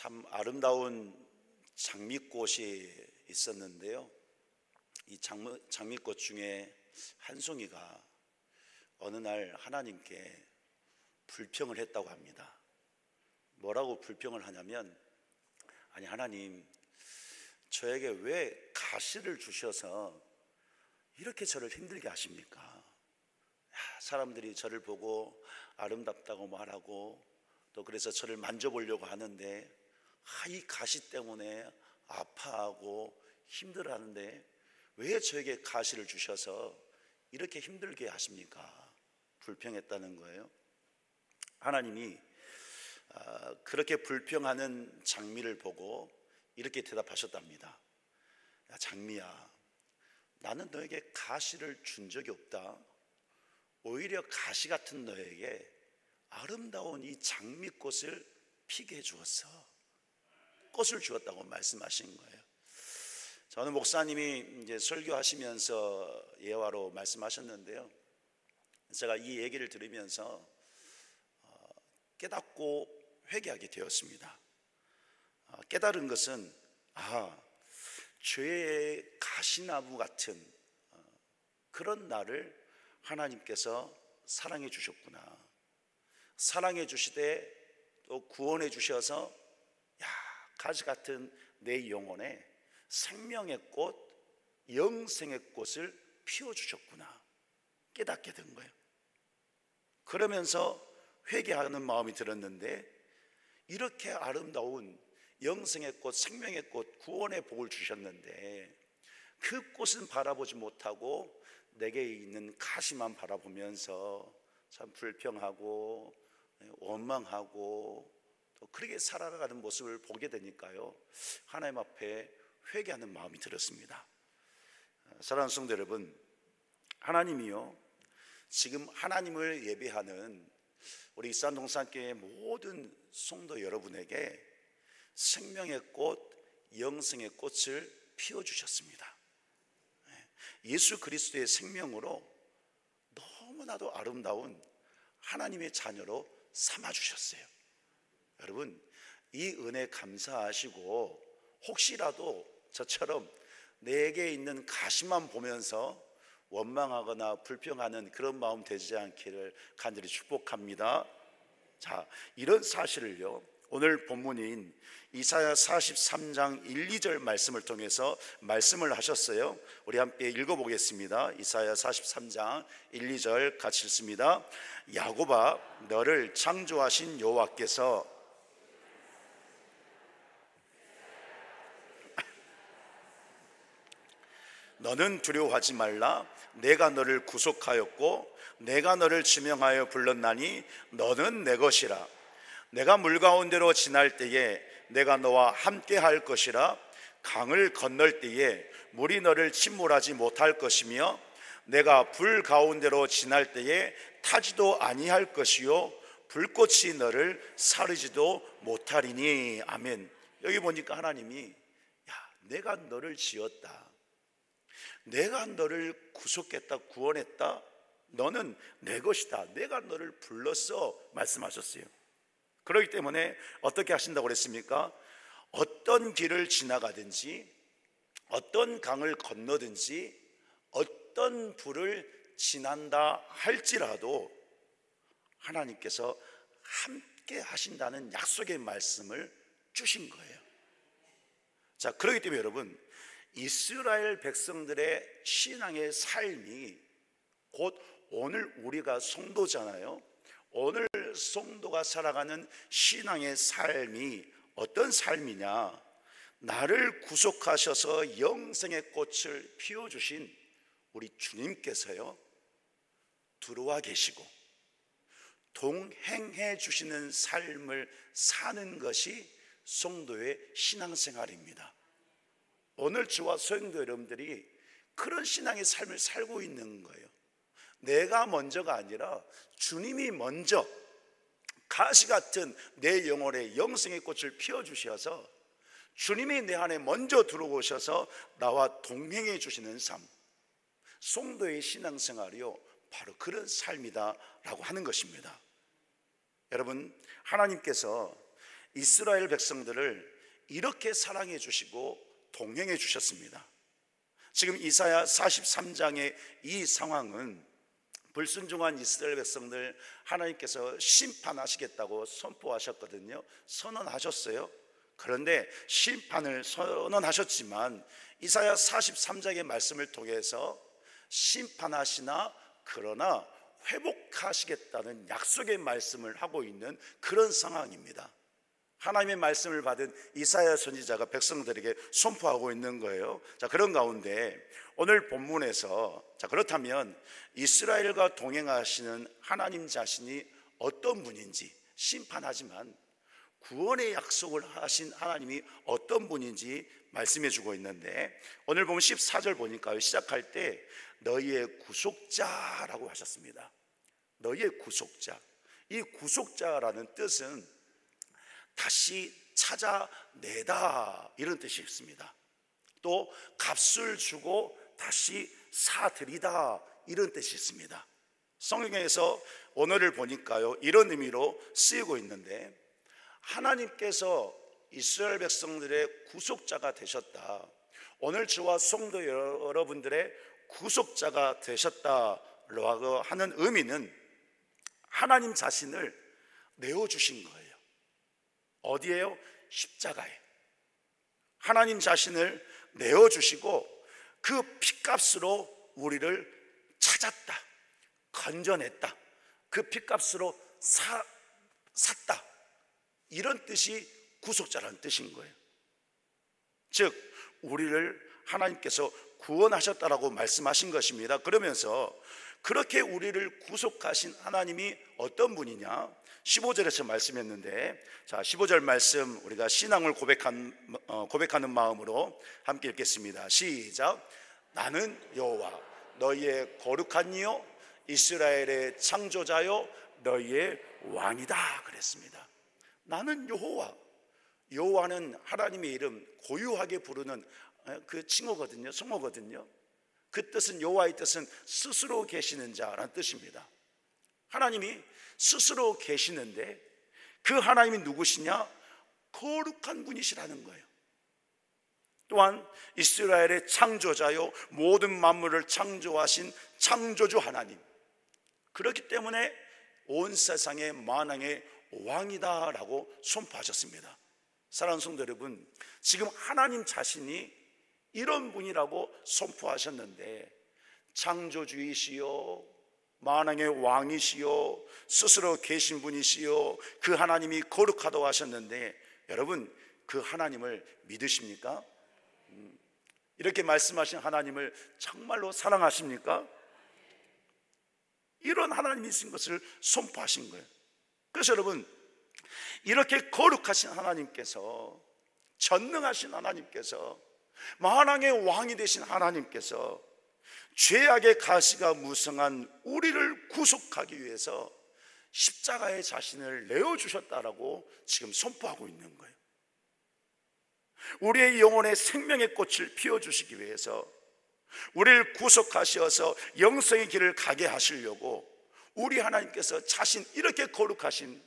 참 아름다운 장미꽃이 있었는데요. 이 장미꽃 중에 한 송이가 어느 날 하나님께 불평을 했다고 합니다. 뭐라고 불평을 하냐면, 아니 하나님, 저에게 왜 가시를 주셔서 이렇게 저를 힘들게 하십니까? 사람들이 저를 보고 아름답다고 말하고 또 그래서 저를 만져보려고 하는데 이 가시 때문에 아파하고 힘들어하는데 왜 저에게 가시를 주셔서 이렇게 힘들게 하십니까? 불평했다는 거예요. 하나님이 그렇게 불평하는 장미를 보고 이렇게 대답하셨답니다. 야, 장미야, 나는 너에게 가시를 준 적이 없다. 오히려 가시 같은 너에게 아름다운 이 장미꽃을 피게 해주었어. 꽃을 주었다고 말씀하신 거예요. 저는 목사님이 이제 설교하시면서 예화로 말씀하셨는데요, 제가 이 얘기를 들으면서 깨닫고 회개하게 되었습니다. 깨달은 것은 죄의 가시나무 같은 그런 나를 하나님께서 사랑해 주셨구나. 사랑해 주시되 또 구원해 주셔서 가시 같은 내 영혼에 생명의 꽃, 영생의 꽃을 피워주셨구나 깨닫게 된 거예요. 그러면서 회개하는 마음이 들었는데, 이렇게 아름다운 영생의 꽃, 생명의 꽃, 구원의 복을 주셨는데 그 꽃은 바라보지 못하고 내게 있는 가시만 바라보면서 참 불평하고 원망하고 또 그렇게 살아가는 모습을 보게 되니까요, 하나님 앞에 회개하는 마음이 들었습니다. 사랑하는 성도 여러분, 하나님이요, 지금 하나님을 예배하는 우리 익산동산교회 모든 성도 여러분에게 생명의 꽃, 영생의 꽃을 피워주셨습니다. 예수 그리스도의 생명으로 너무나도 아름다운 하나님의 자녀로 삼아주셨어요. 여러분, 이 은혜 감사하시고 혹시라도 저처럼 내게 있는 가시만 보면서 원망하거나 불평하는 그런 마음 되지 않기를 간절히 축복합니다. 자, 이런 사실을요, 오늘 본문인 이사야 43장 1, 2절 말씀을 통해서 말씀을 하셨어요. 우리 함께 읽어보겠습니다. 이사야 43장 1, 2절 같이 읽습니다. 야곱아, 너를 창조하신 여호와께서 너는 두려워하지 말라. 내가 너를 구속하였고 내가 너를 지명하여 불렀나니 너는 내 것이라. 내가 물 가운데로 지날 때에 내가 너와 함께 할 것이라. 강을 건널 때에 물이 너를 침몰하지 못할 것이며 내가 불 가운데로 지날 때에 타지도 아니할 것이요 불꽃이 너를 사르지도 못하리니. 아멘. 여기 보니까 하나님이 내가 너를 지었다, 내가 너를 구속했다, 구원했다, 너는 내 것이다, 내가 너를 불렀어 말씀하셨어요. 그렇기 때문에 어떻게 하신다고 그랬습니까? 어떤 길을 지나가든지 어떤 강을 건너든지 어떤 불을 지난다 할지라도 하나님께서 함께 하신다는 약속의 말씀을 주신 거예요. 자, 그렇기 때문에 여러분, 이스라엘 백성들의 신앙의 삶이 곧 오늘 우리가 성도잖아요. 오늘 성도가 살아가는 신앙의 삶이 어떤 삶이냐? 나를 구속하셔서 영생의 꽃을 피워주신 우리 주님께서요, 들어와 계시고 동행해 주시는 삶을 사는 것이 성도의 신앙생활입니다. 오늘 저와 성도 여러분들이 그런 신앙의 삶을 살고 있는 거예요. 내가 먼저가 아니라 주님이 먼저 가시 같은 내 영혼에 영생의 꽃을 피워주셔서 주님이 내 안에 먼저 들어오셔서 나와 동행해 주시는 삶, 성도의 신앙생활이요, 바로 그런 삶이다라고 하는 것입니다. 여러분, 하나님께서 이스라엘 백성들을 이렇게 사랑해 주시고 동행해 주셨습니다. 지금 이사야 43장의 이 상황은 불순종한 이스라엘 백성들 하나님께서 심판하시겠다고 선포하셨거든요. 선언하셨어요. 그런데 심판을 선언하셨지만 이사야 43장의 말씀을 통해서 심판하시나 그러나 회복하시겠다는 약속의 말씀을 하고 있는 그런 상황입니다. 하나님의 말씀을 받은 이사야 선지자가 백성들에게 선포하고 있는 거예요. 자, 그런 가운데 오늘 본문에서 그렇다면 이스라엘과 동행하시는 하나님 자신이 어떤 분인지, 심판하지만 구원의 약속을 하신 하나님이 어떤 분인지 말씀해 주고 있는데, 오늘 보면 14절 보니까 시작할 때 너희의 구속자라고 하셨습니다. 너희의 구속자. 이 구속자라는 뜻은 다시 찾아내다 이런 뜻이 있습니다. 또 값을 주고 다시 사드리다 이런 뜻이 있습니다. 성경에서 언어를 보니까요, 이런 의미로 쓰이고 있는데, 하나님께서 이스라엘 백성들의 구속자가 되셨다, 오늘 저와 성도 여러분들의 구속자가 되셨다라고 하는 의미는 하나님 자신을 내어주신 거예요. 어디에요? 십자가에. 하나님 자신을 내어주시고 그 핏값으로 우리를 찾았다, 건져냈다, 그 핏값으로 샀다, 이런 뜻이 구속자라는 뜻인 거예요. 즉 우리를 하나님께서 구원하셨다라고 말씀하신 것입니다. 그러면서 그렇게 우리를 구속하신 하나님이 어떤 분이냐, 15절에서 말씀했는데, 자 15절 말씀 우리가 신앙을 고백하는 마음으로 함께 읽겠습니다. 시작. 나는 여호와 너희의 거룩한 이요 이스라엘의 창조자요 너희의 왕이다 그랬습니다. 나는 여호와. 여호와는 하나님의 이름, 고유하게 부르는 그 칭호거든요, 성호거든요. 그 뜻은, 여호와의 뜻은 스스로 계시는 자라는 뜻입니다. 하나님이 스스로 계시는데 그 하나님이 누구시냐? 거룩한 분이시라는 거예요. 또한 이스라엘의 창조자요 모든 만물을 창조하신 창조주 하나님, 그렇기 때문에 온 세상의 만왕의 왕이다라고 선포하셨습니다. 사랑하는 성도 여러분, 지금 하나님 자신이 이런 분이라고 선포하셨는데, 창조주이시요 만왕의 왕이시요 스스로 계신 분이시요 그 하나님이 거룩하다고 하셨는데, 여러분 그 하나님을 믿으십니까? 이렇게 말씀하신 하나님을 정말로 사랑하십니까? 이런 하나님이신 것을 선포하신 거예요. 그래서 여러분, 이렇게 거룩하신 하나님께서, 전능하신 하나님께서, 만왕의 왕이 되신 하나님께서 죄악의 가시가 무성한 우리를 구속하기 위해서 십자가에 자신을 내어주셨다라고 지금 선포하고 있는 거예요. 우리의 영혼에 생명의 꽃을 피워주시기 위해서, 우리를 구속하셔서 영생의 길을 가게 하시려고 우리 하나님께서 자신, 이렇게 거룩하신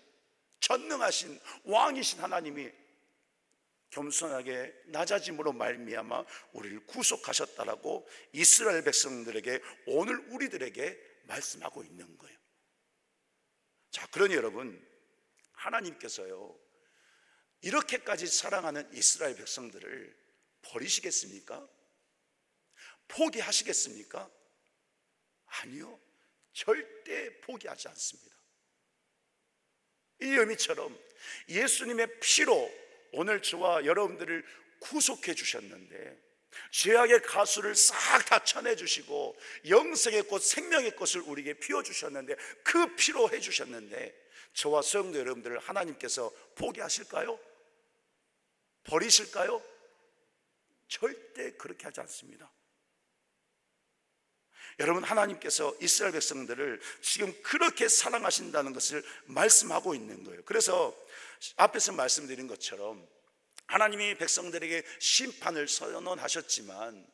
전능하신 왕이신 하나님이 겸손하게 낮아짐으로 말미암아 우리를 구속하셨다라고 이스라엘 백성들에게, 오늘 우리들에게 말씀하고 있는 거예요. 자, 그러니 여러분, 하나님께서요 이렇게까지 사랑하는 이스라엘 백성들을 버리시겠습니까? 포기하시겠습니까? 아니요, 절대 포기하지 않습니다. 이 의미처럼 예수님의 피로 오늘 저와 여러분들을 구속해 주셨는데, 죄악의 가수를 싹 다 쳐내 주시고 영생의 꽃, 생명의 꽃을 우리에게 피워 주셨는데, 그 피로 해 주셨는데, 저와 성도 여러분들을 하나님께서 포기하실까요? 버리실까요? 절대 그렇게 하지 않습니다. 여러분, 하나님께서 이스라엘 백성들을 지금 그렇게 사랑하신다는 것을 말씀하고 있는 거예요. 그래서 앞에서 말씀드린 것처럼 하나님이 백성들에게 심판을 선언하셨지만,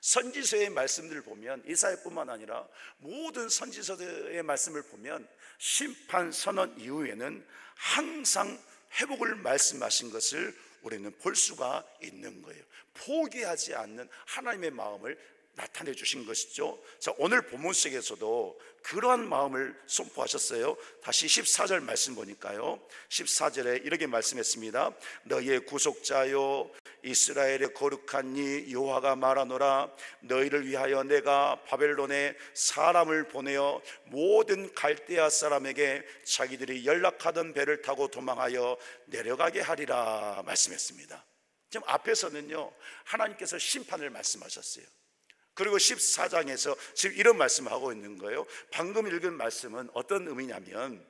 선지서의 말씀들을 보면, 이사야뿐만 아니라 모든 선지서의 말씀을 보면 심판 선언 이후에는 항상 회복을 말씀하신 것을 우리는 볼 수가 있는 거예요. 포기하지 않는 하나님의 마음을 나타내 주신 것이죠. 자, 오늘 본문 속에서도 그러한 마음을 선포하셨어요. 다시 14절 말씀 보니까요, 14절에 이렇게 말씀했습니다. 너희의 구속자요 이스라엘의 거룩한 이 여호와가 말하노라. 너희를 위하여 내가 바벨론에 사람을 보내어 모든 갈대아 사람에게 자기들이 연락하던 배를 타고 도망하여 내려가게 하리라 말씀했습니다. 지금 앞에서는요, 하나님께서 심판을 말씀하셨어요. 그리고 14장에서 지금 이런 말씀을 하고 있는 거예요. 방금 읽은 말씀은 어떤 의미냐면,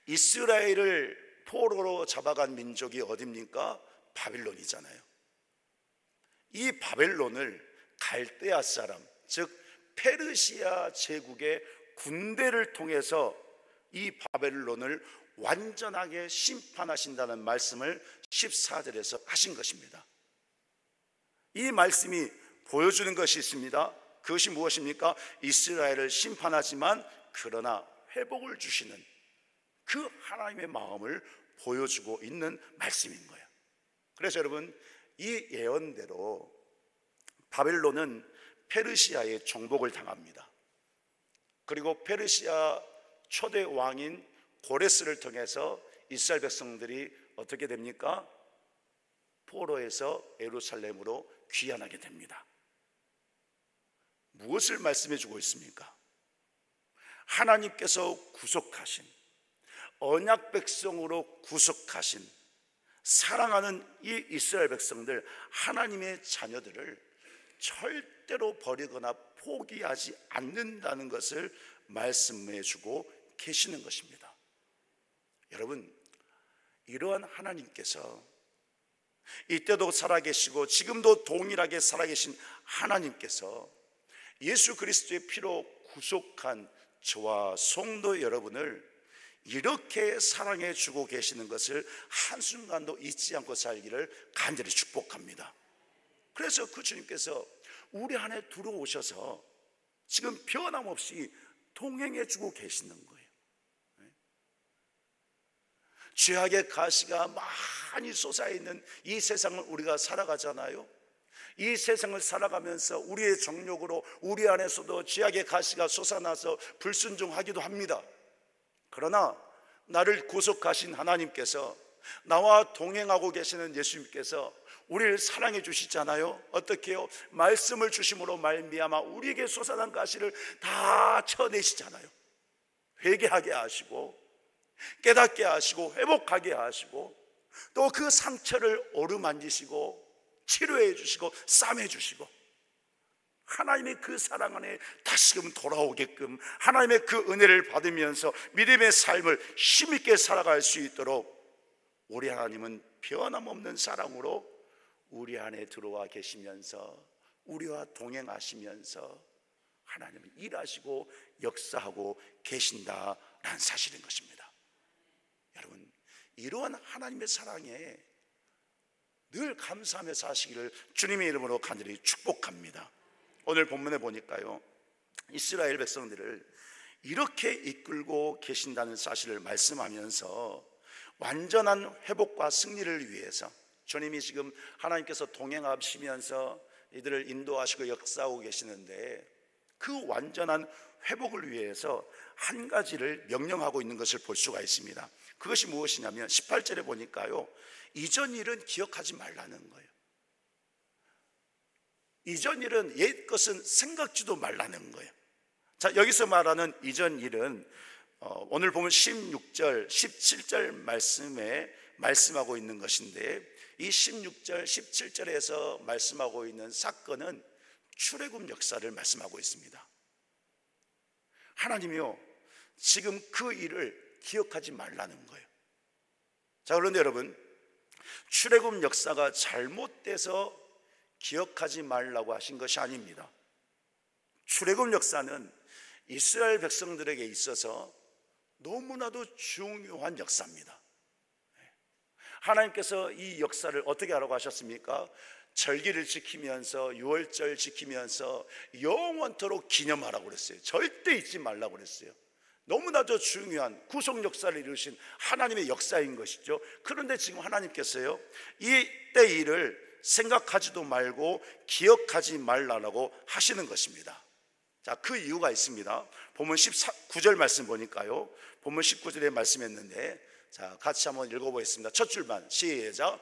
이스라엘을 포로로 잡아간 민족이 어디입니까? 바빌론이잖아요. 이 바벨론을 갈대아 사람, 즉 페르시아 제국의 군대를 통해서 이 바벨론을 완전하게 심판하신다는 말씀을 14절에서 하신 것입니다. 이 말씀이 보여주는 것이 있습니다. 그것이 무엇입니까? 이스라엘을 심판하지만 그러나 회복을 주시는 그 하나님의 마음을 보여주고 있는 말씀인 거예요. 그래서 여러분, 이 예언대로 바벨론은 페르시아의 정복을 당합니다. 그리고 페르시아 초대 왕인 고레스를 통해서 이스라엘 백성들이 어떻게 됩니까? 포로에서 예루살렘으로 귀환하게 됩니다. 무엇을 말씀해 주고 있습니까? 하나님께서 구속하신, 언약 백성으로 구속하신 사랑하는 이 이스라엘 백성들, 하나님의 자녀들을 절대로 버리거나 포기하지 않는다는 것을 말씀해 주고 계시는 것입니다. 여러분, 이러한 하나님께서 이때도 살아계시고 지금도 동일하게 살아계신 하나님께서 예수 그리스도의 피로 구속한 저와 성도 여러분을 이렇게 사랑해 주고 계시는 것을 한순간도 잊지 않고 살기를 간절히 축복합니다. 그래서 그 주님께서 우리 안에 들어오셔서 지금 변함없이 동행해 주고 계시는 거예요. 죄악의 가시가 많이 솟아있는 이 세상을 우리가 살아가잖아요. 이 세상을 살아가면서 우리의 정욕으로 우리 안에서도 죄악의 가시가 솟아나서 불순종하기도 합니다. 그러나 나를 구속하신 하나님께서, 나와 동행하고 계시는 예수님께서 우리를 사랑해 주시잖아요. 어떻게 해요? 말씀을 주심으로 말미암아 우리에게 솟아난 가시를 다 쳐내시잖아요. 회개하게 하시고 깨닫게 하시고 회복하게 하시고 또 그 상처를 어루만지시고 치료해 주시고 싸매 주시고, 하나님의 그 사랑 안에 다시금 돌아오게끔 하나님의 그 은혜를 받으면서 믿음의 삶을 힘있게 살아갈 수 있도록 우리 하나님은 변함없는 사랑으로 우리 안에 들어와 계시면서 우리와 동행하시면서 하나님은 일하시고 역사하고 계신다라는 사실인 것입니다. 여러분, 이러한 하나님의 사랑에 늘 감사하며 사시기를 주님의 이름으로 간절히 축복합니다. 오늘 본문에 보니까요, 이스라엘 백성들을 이렇게 이끌고 계신다는 사실을 말씀하면서 완전한 회복과 승리를 위해서 주님이 지금 하나님께서 동행하시면서 이들을 인도하시고 역사하고 계시는데, 그 완전한 회복을 위해서 한 가지를 명령하고 있는 것을 볼 수가 있습니다. 그것이 무엇이냐면 18절에 보니까요, 이전 일은 기억하지 말라는 거예요. 이전 일은 옛 것은 생각지도 말라는 거예요. 자, 여기서 말하는 이전 일은 오늘 보면 16절, 17절 말씀에 말씀하고 있는 것인데, 이 16절, 17절에서 말씀하고 있는 사건은 출애굽 역사를 말씀하고 있습니다. 하나님이요, 지금 그 일을 기억하지 말라는 거예요. 자, 그런데 여러분, 출애굽 역사가 잘못돼서 기억하지 말라고 하신 것이 아닙니다. 출애굽 역사는 이스라엘 백성들에게 있어서 너무나도 중요한 역사입니다. 하나님께서 이 역사를 어떻게 하라고 하셨습니까? 절기를 지키면서, 유월절 지키면서 영원토록 기념하라고 그랬어요. 절대 잊지 말라고 그랬어요. 너무나도 중요한 구속 역사를 이루신 하나님의 역사인 것이죠. 그런데 지금 하나님께서요, 이때 일을 생각하지도 말고 기억하지 말라고 하시는 것입니다. 자, 그 이유가 있습니다. 본문 19절 말씀 보니까요, 본문 19절에 말씀했는데, 자, 같이 한번 읽어보겠습니다. 첫 줄만 시작.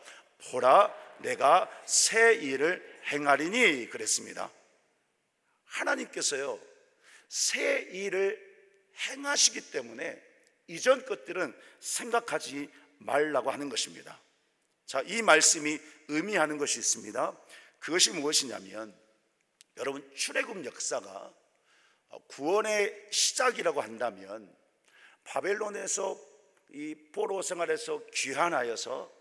보라, 내가 새 일을 행하리니 그랬습니다. 하나님께서요, 새 일을 행하시기 때문에 이전 것들은 생각하지 말라고 하는 것입니다. 자, 이 말씀이 의미하는 것이 있습니다. 그것이 무엇이냐면, 여러분, 출애굽 역사가 구원의 시작이라고 한다면, 바벨론에서 이 포로 생활에서 귀환하여서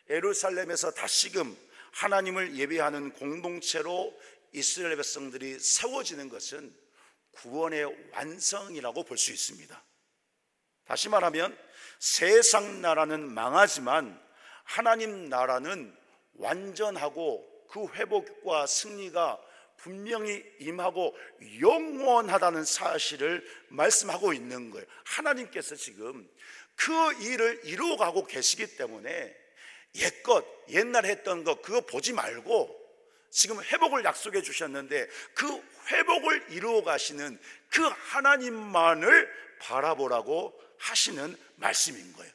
예루살렘에서 다시금 하나님을 예배하는 공동체로 이스라엘 백성들이 세워지는 것은 구원의 완성이라고 볼 수 있습니다. 다시 말하면 세상 나라는 망하지만 하나님 나라는 완전하고 그 회복과 승리가 분명히 임하고 영원하다는 사실을 말씀하고 있는 거예요. 하나님께서 지금 그 일을 이루어가고 계시기 때문에 옛날 했던 것 그거 보지 말고 지금 회복을 약속해 주셨는데 그 회복을 이루어 가시는 그 하나님만을 바라보라고 하시는 말씀인 거예요.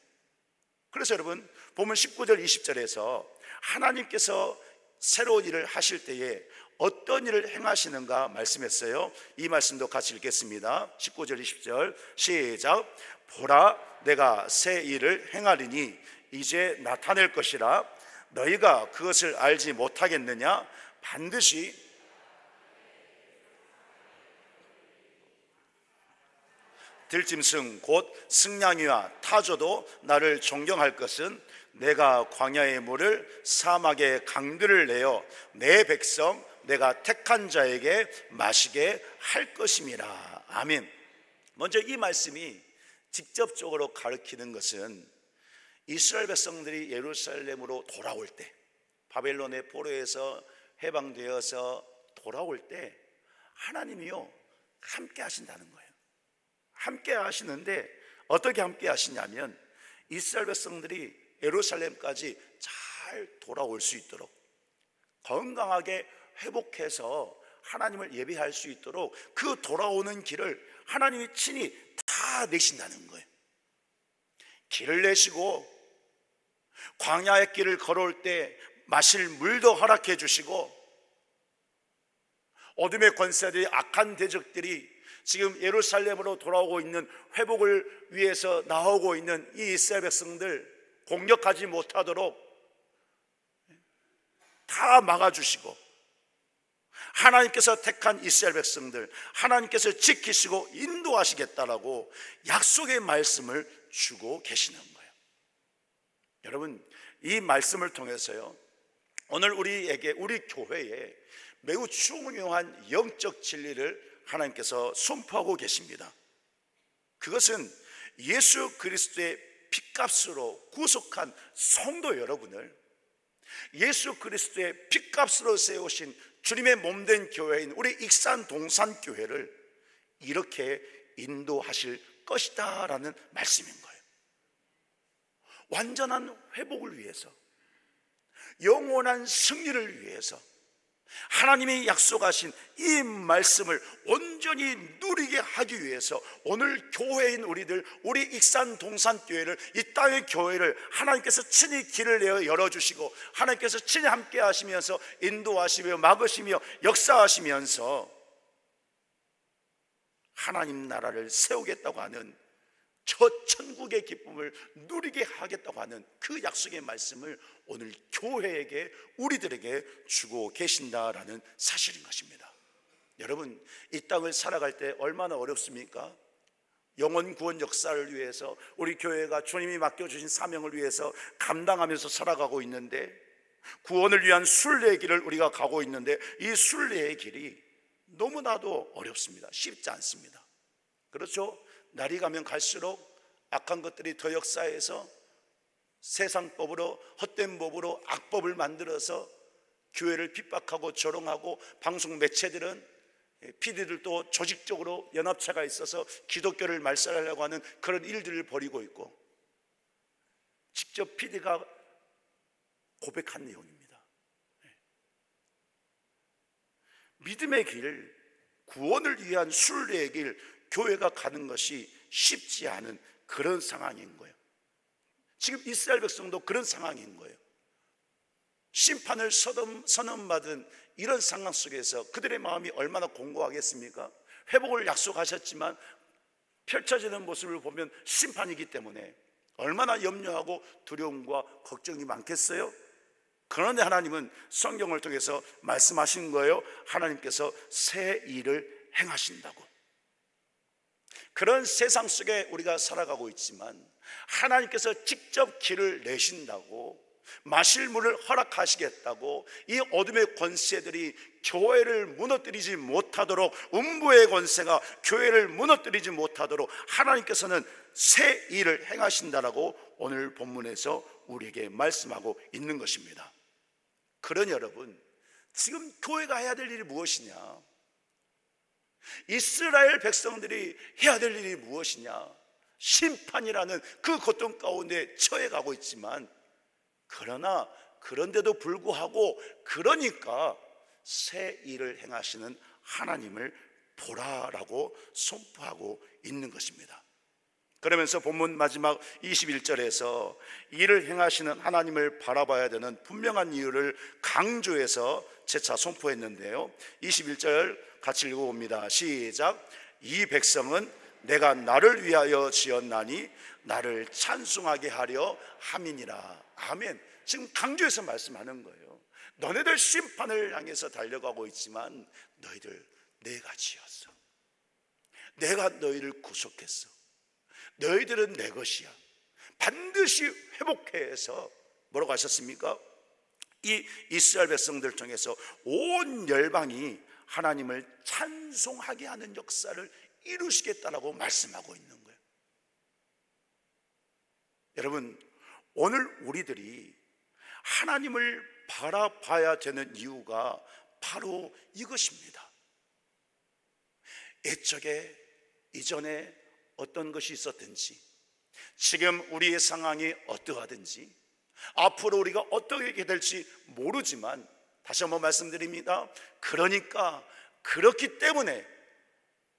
그래서 여러분, 보면 19절 20절에서 하나님께서 새로운 일을 하실 때에 어떤 일을 행하시는가 말씀했어요. 이 말씀도 같이 읽겠습니다. 19절 20절 시작. 보라, 내가 새 일을 행하리니 이제 나타낼 것이라. 너희가 그것을 알지 못하겠느냐? 반드시 들짐승 곧 승냥이와 타조도 나를 존경할 것은 내가 광야의 물을 사막의 강들을 내어 내 백성 내가 택한 자에게 마시게 할 것임이라. 아멘. 먼저 이 말씀이 직접적으로 가르치는 것은 이스라엘 백성들이 예루살렘으로 돌아올 때, 바벨론의 포로에서 해방되어서 돌아올 때 하나님이요 함께 하신다는 거예요. 함께 하시는데 어떻게 함께 하시냐면 이스라엘 백성들이 예루살렘까지 잘 돌아올 수 있도록 건강하게 회복해서 하나님을 예배할 수 있도록 그 돌아오는 길을 하나님이 친히 다 내신다는 거예요. 길을 내시고 광야의 길을 걸어올 때 마실 물도 허락해 주시고 어둠의 권세들이 악한 대적들이 지금 예루살렘으로 돌아오고 있는 회복을 위해서 나오고 있는 이 이스라엘 백성들 공격하지 못하도록 다 막아주시고 하나님께서 택한 이스라엘 백성들 하나님께서 지키시고 인도하시겠다라고 약속의 말씀을 주고 계시는 거예요. 여러분, 이 말씀을 통해서요 오늘 우리에게 우리 교회에 매우 중요한 영적 진리를 하나님께서 선포하고 계십니다. 그것은 예수 그리스도의 핏값으로 구속한 성도 여러분을 예수 그리스도의 핏값으로 세우신 주님의 몸된 교회인 우리 익산 동산교회를 이렇게 인도하실 것이다 라는 말씀인 거예요. 완전한 회복을 위해서, 영원한 승리를 위해서 하나님이 약속하신 이 말씀을 온전히 누리게 하기 위해서 오늘 교회인 우리들, 우리 익산 동산교회를, 이 땅의 교회를 하나님께서 친히 길을 내어 열어주시고 하나님께서 친히 함께 하시면서 인도하시며 막으시며 역사하시면서 하나님 나라를 세우겠다고 하는 저 천국의 기쁨을 누리게 하겠다고 하는 그 약속의 말씀을 오늘 교회에게 우리들에게 주고 계신다라는 사실인 것입니다. 여러분, 이 땅을 살아갈 때 얼마나 어렵습니까? 영혼 구원 역사를 위해서 우리 교회가 주님이 맡겨주신 사명을 위해서 감당하면서 살아가고 있는데 구원을 위한 순례의 길을 우리가 가고 있는데 이 순례의 길이 너무나도 어렵습니다. 쉽지 않습니다. 그렇죠? 날이 가면 갈수록 악한 것들이 더 역사해서 세상법으로 헛된 법으로 악법을 만들어서 교회를 핍박하고 조롱하고 방송 매체들은 PD들도 조직적으로 연합체가 있어서 기독교를 말살하려고 하는 그런 일들을 벌이고 있고, 직접 PD가 고백한 내용입니다. 믿음의 길, 구원을 위한 순례의 길, 교회가 가는 것이 쉽지 않은 그런 상황인 거예요. 지금 이스라엘 백성도 그런 상황인 거예요. 심판을 선언받은 이런 상황 속에서 그들의 마음이 얼마나 공고하겠습니까? 회복을 약속하셨지만 펼쳐지는 모습을 보면 심판이기 때문에 얼마나 염려하고 두려움과 걱정이 많겠어요? 그런데 하나님은 성경을 통해서 말씀하신 거예요. 하나님께서 새 일을 행하신다고. 그런 세상 속에 우리가 살아가고 있지만 하나님께서 직접 길을 내신다고, 마실 물을 허락하시겠다고, 이 어둠의 권세들이 교회를 무너뜨리지 못하도록, 음부의 권세가 교회를 무너뜨리지 못하도록 하나님께서는 새 일을 행하신다라고 오늘 본문에서 우리에게 말씀하고 있는 것입니다. 그러니 여러분, 지금 교회가 해야 될 일이 무엇이냐? 이스라엘 백성들이 해야 될 일이 무엇이냐? 심판이라는 그 고통 가운데 처해가고 있지만, 그러나 그런데도 불구하고, 그러니까 새 일을 행하시는 하나님을 보라라고 선포하고 있는 것입니다. 그러면서 본문 마지막 21절에서 일을 행하시는 하나님을 바라봐야 되는 분명한 이유를 강조해서 재차 선포했는데요, 21절 같이 읽어봅니다. 시작. 이 백성은 내가 나를 위하여 지었나니 나를 찬송하게 하려 함이니라. 아멘. 지금 강조해서 말씀하는 거예요. 너네들 심판을 향해서 달려가고 있지만 너희들 내가 지었어. 내가 너희를 구속했어. 너희들은 내 것이야. 반드시 회복해서 뭐라고 하셨습니까? 이 이스라엘 백성들 중에서 온 열방이 하나님을 찬송하게 하는 역사를 이루시겠다라고 말씀하고 있는 거예요. 여러분, 오늘 우리들이 하나님을 바라봐야 되는 이유가 바로 이것입니다. 옛적에 이전에 어떤 것이 있었든지, 지금 우리의 상황이 어떠하든지, 앞으로 우리가 어떻게 될지 모르지만, 다시 한번 말씀드립니다. 그러니까 그렇기 때문에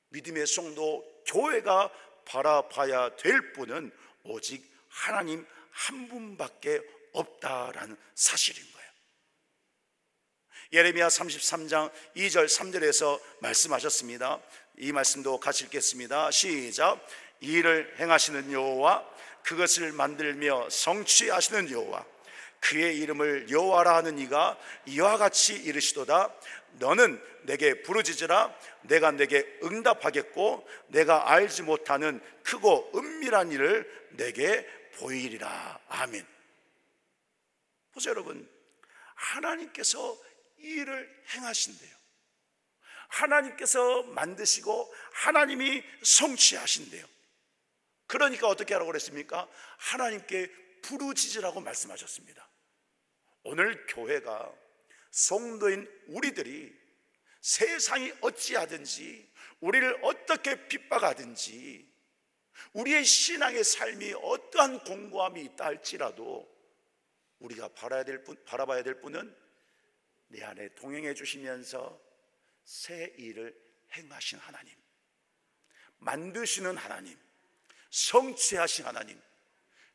믿음의 성도 교회가 바라봐야 될 분은 오직 하나님 한 분밖에 없다라는 사실인 거예요. 예레미야 33장 2절 3절에서 말씀하셨습니다. 이 말씀도 같이 읽겠습니다. 시작. 이 일을 행하시는 여호와, 그것을 만들며 성취하시는 여호와, 그의 이름을 여호와라 하는 이가 이와 같이 이르시도다. 너는 내게 부르짖으라. 내가 내게 응답하겠고 내가 알지 못하는 크고 은밀한 일을 내게 보이리라. 아멘. 보세요 여러분, 하나님께서 이 일을 행하신대요. 하나님께서 만드시고 하나님이 성취하신대요. 그러니까 어떻게 하라고 그랬습니까? 하나님께 부르짖으라고 말씀하셨습니다. 오늘 교회가, 성도인 우리들이 세상이 어찌하든지, 우리를 어떻게 핍박하든지, 우리의 신앙의 삶이 어떠한 공고함이 있다 할지라도 우리가 바라봐야 될 분은 내 안에 동행해 주시면서 새 일을 행하신 하나님, 만드시는 하나님, 성취하신 하나님,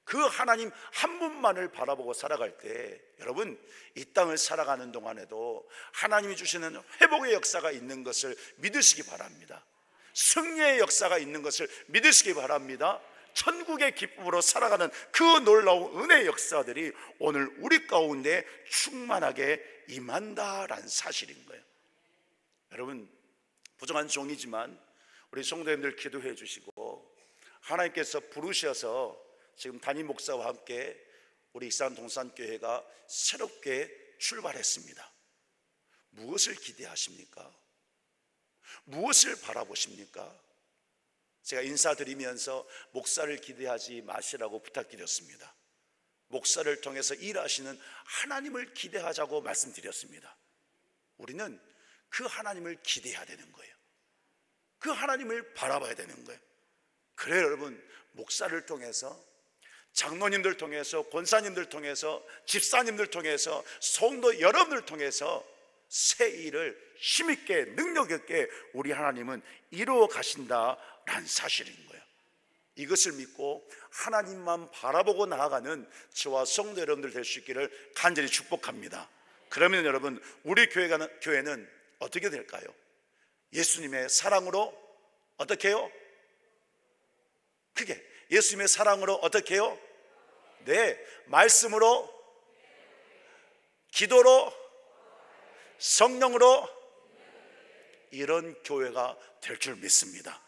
그 하나님 한 분만을 바라보고 살아갈 때, 여러분, 이 땅을 살아가는 동안에도 하나님이 주시는 회복의 역사가 있는 것을 믿으시기 바랍니다. 승리의 역사가 있는 것을 믿으시기 바랍니다. 천국의 기쁨으로 살아가는 그 놀라운 은혜의 역사들이 오늘 우리 가운데 충만하게 임한다라는 사실인 거예요. 여러분, 부정한 종이지만 우리 성도님들 기도해 주시고, 하나님께서 부르셔서 지금 담임 목사와 함께 우리 익산 동산교회가 새롭게 출발했습니다. 무엇을 기대하십니까? 무엇을 바라보십니까? 제가 인사드리면서 목사를 기대하지 마시라고 부탁드렸습니다. 목사를 통해서 일하시는 하나님을 기대하자고 말씀드렸습니다. 우리는 그 하나님을 기대해야 되는 거예요. 그 하나님을 바라봐야 되는 거예요. 그래요, 여러분. 목사를 통해서, 장로님들 통해서, 권사님들 통해서, 집사님들 통해서, 성도 여러분들 통해서 새 일을 힘있게 능력 있게 우리 하나님은 이루어 가신다라는 사실인 거예요. 이것을 믿고 하나님만 바라보고 나아가는 저와 성도 여러분들 될 수 있기를 간절히 축복합니다. 그러면 여러분, 우리 교회는 어떻게 될까요? 예수님의 사랑으로 어떻게 해요? 크게, 예수님의 사랑으로 어떻게 해요? 네, 말씀으로, 기도로, 성령으로 이런 교회가 될 줄 믿습니다.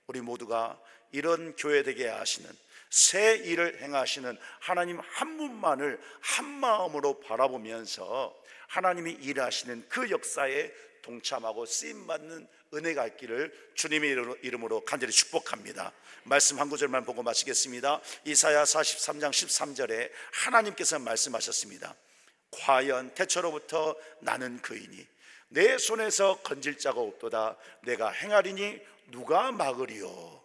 우리 모두가 이런 교회 되게 하시는, 새 일을 행하시는 하나님 한 분만을 한 마음으로 바라보면서 하나님이 일하시는 그 역사에 동참하고 쓰임받는 은혜가 있기를 주님의 이름으로 간절히 축복합니다. 말씀 한 구절만 보고 마치겠습니다. 이사야 43장 13절에 하나님께서 말씀하셨습니다. 과연 태초로부터 나는 그이니 내 손에서 건질 자가 없도다. 내가 행하리니 누가 막으리요.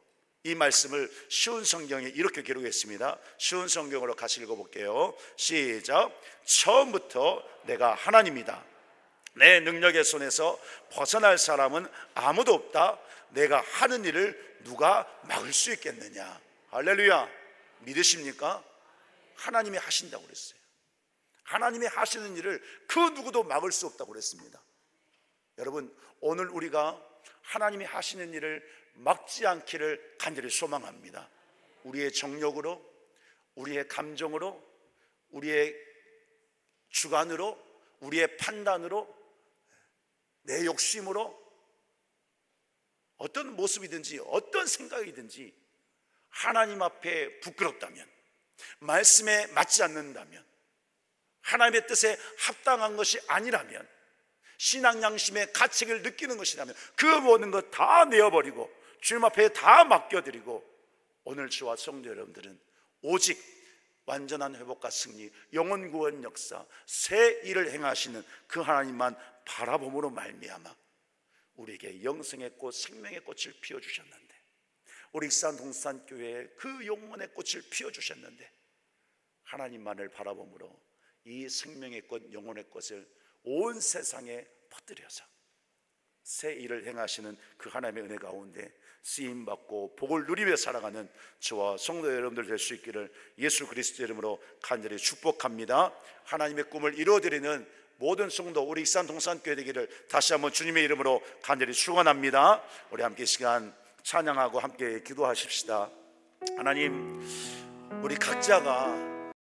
이 말씀을 쉬운 성경에 이렇게 기록했습니다. 쉬운 성경으로 같이 읽어볼게요. 시작. 처음부터 내가 하나님이다. 내 능력의 손에서 벗어날 사람은 아무도 없다. 내가 하는 일을 누가 막을 수 있겠느냐. 할렐루야. 믿으십니까? 하나님이 하신다고 그랬어요. 하나님이 하시는 일을 그 누구도 막을 수 없다고 그랬습니다. 여러분, 오늘 우리가 하나님이 하시는 일을 막지 않기를 간절히 소망합니다. 우리의 정욕으로, 우리의 감정으로, 우리의 주관으로, 우리의 판단으로, 내 욕심으로, 어떤 모습이든지 어떤 생각이든지 하나님 앞에 부끄럽다면, 말씀에 맞지 않는다면, 하나님의 뜻에 합당한 것이 아니라면, 신앙 양심의 가책을 느끼는 것이라면 그 모든 것 다 내어버리고 주님 앞에 다 맡겨드리고 오늘 저와 성도 여러분들은 오직 완전한 회복과 승리, 영혼 구원 역사, 새 일을 행하시는 그 하나님만 바라봄으로 말미암아 우리에게 영생의 꽃, 생명의 꽃을 피워주셨는데, 우리 익산 동산교회에 그 영혼의 꽃을 피워주셨는데 하나님만을 바라봄으로 이 생명의 꽃, 영혼의 꽃을 온 세상에 퍼뜨려서 새 일을 행하시는 그 하나님의 은혜 가운데 쓰임받고 복을 누리며 살아가는 저와 성도 여러분들 될 수 있기를 예수 그리스도 이름으로 간절히 축복합니다. 하나님의 꿈을 이루어드리는 모든 성도, 우리 익산 동산교회 되기를 다시 한번 주님의 이름으로 간절히 축원합니다. 우리 함께 이 시간 찬양하고 함께 기도하십시다. 하나님, 우리 각자가